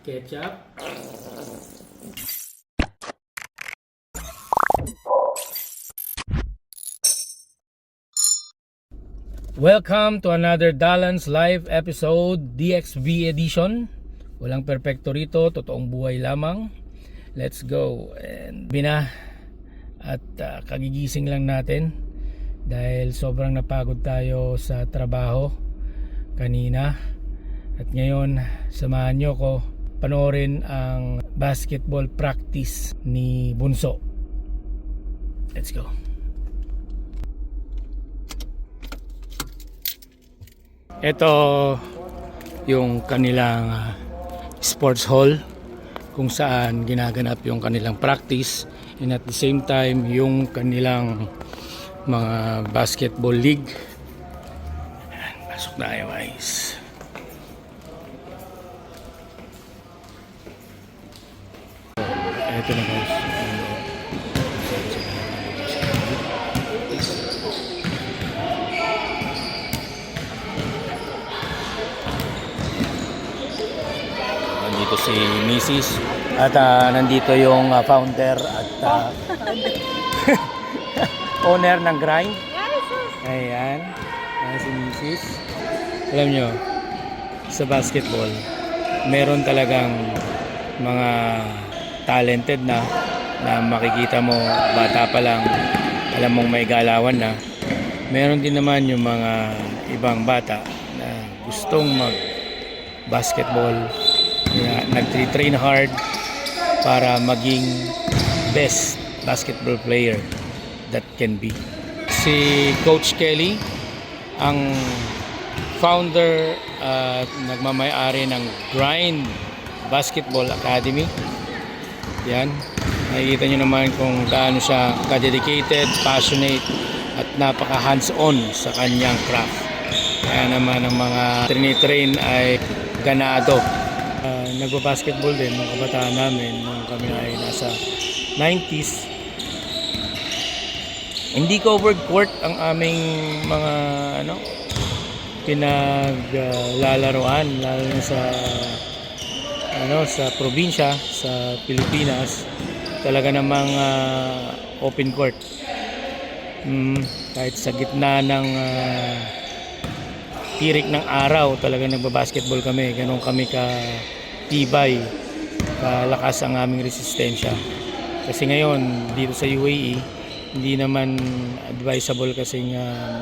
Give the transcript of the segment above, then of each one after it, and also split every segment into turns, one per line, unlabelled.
ketchup. Welcome to another Dalan's Live episode, DXV edition. Walang perpekto rito, totoong buhay lamang. Let's go. And bina at kagigising lang natin dahil sobrang napagod tayo sa trabaho kanina. At ngayon, samahan nyo ko panoorin ang basketball practice ni Bunso. Let's go. Ito yung kanilang sports hall kung saan ginaganap yung kanilang practice, and at the same time yung kanilang mga basketball league. Ayan, pasok na tayo guys. Ito na guys. Nandito si Mrs. At nandito yung founder at owner ng Grind. Ayan. Ayan si Mrs. Alam nyo, sa basketball, meron talagang mga talented na makikita mo bata pa lang, alam mong may galawan na. Meron din naman yung mga ibang bata na gustong mag basketball, nagtre-train hard para maging best basketball player that can be. Si Coach Kelly ang founder at nagmamay-ari ng Grind Basketball Academy. Yan, nakikita nyo naman kung gaano siya ka-dedicated, passionate at napaka hands-on sa kanyang craft. Kaya naman ang mga train ay ganado. Nagbabasketball din ng kabataan namin nung kami ay nasa 90s. Hindi covered court ang aming mga pinaglalaroan, lalo na sa probinsya, sa Pilipinas. Talaga namang open court. Kahit sa gitna ng tirik ng araw, talaga nagbabasketball kami. Ganon kami tibay, kalakas ang aming resistensya. Kasi ngayon dito sa UAE, hindi naman advisable kasi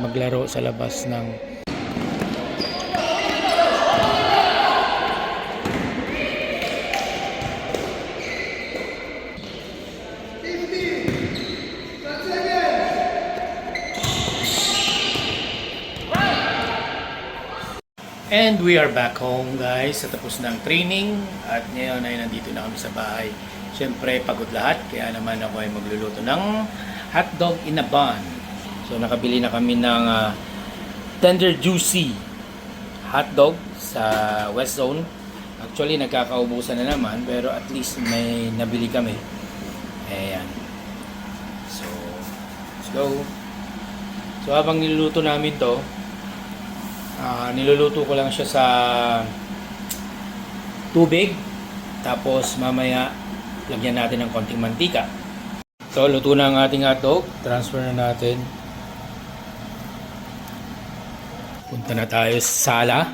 maglaro sa labas ng And we are back home guys, sa tapos ng training at ngayon ay nandito na kami sa bahay. Siyempre pagod lahat, kaya naman ako ay magluluto ng hotdog in a bun. So nakabili na kami ng tender juicy hotdog sa West Zone. Actually nagkakaubusan na naman, pero at least may nabili kami. Ayan. So let's go. So habang niluluto namin to, niluluto ko lang siya sa tubig, tapos mamaya lagyan natin ng konting mantika. So luto na ang ating hotdog, transfer na natin. Punta na tayo sa sala.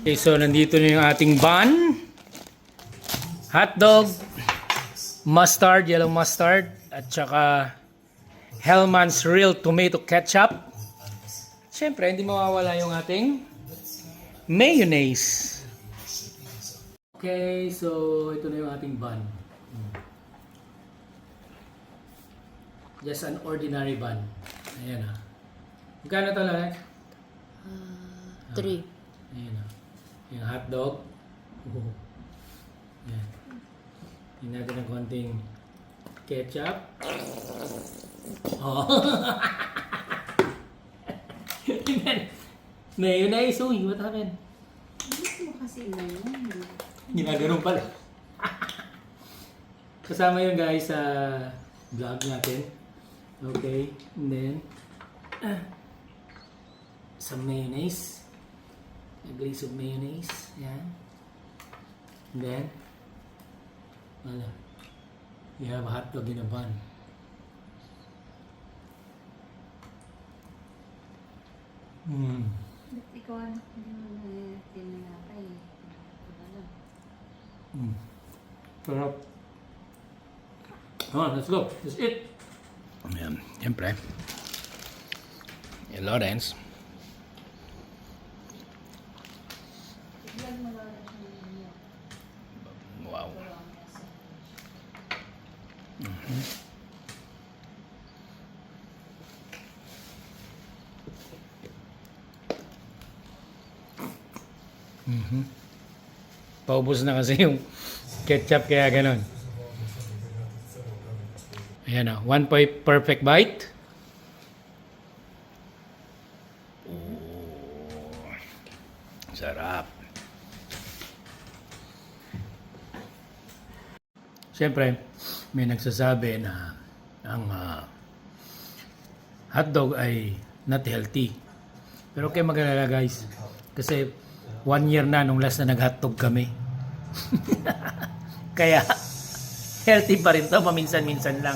Okay, so nandito na yung ating bun, hotdog, mustard, yellow mustard, at saka Hellmann's Real Tomato Ketchup. Siyempre, hindi mawawala yung ating mayonnaise. Okay, so ito na yung ating bun. Just an ordinary bun. Ayan ha. Magkano ito lang?
3.
Ayan ha. Yung hotdog. Ayan. Tingnan natin ng konting ketchup. Oh. Mayonnaise, uy, what happened?
Hindi mo kasi yun.
Ginaganon pala. Kasama yun guys sa vlog natin. Okay, and then some mayonnaise. A glaze of mayonnaise. Yan. And then, ano, you have a hot dog in a bun. Mm.
Ba't ikaw hindi mo na tinanapay? Ano?
Mm. Sarap. Come on, let's go. Let's eat. Ayan, siyempre. Yung Lawrence.
Tignan mo lang siya niya.
Wow. Mhm. Paubos na kasi yung ketchup kaya ganon. Ayan na, perfect bite. Oh, sarap. Siyempre, may nagsasabi na ang hotdog ay not healthy. Pero kayo mag-alala guys, kasi 1 year na nung last na nag-hotdog kami. Kaya, healthy pa rin to, paminsan-minsan lang.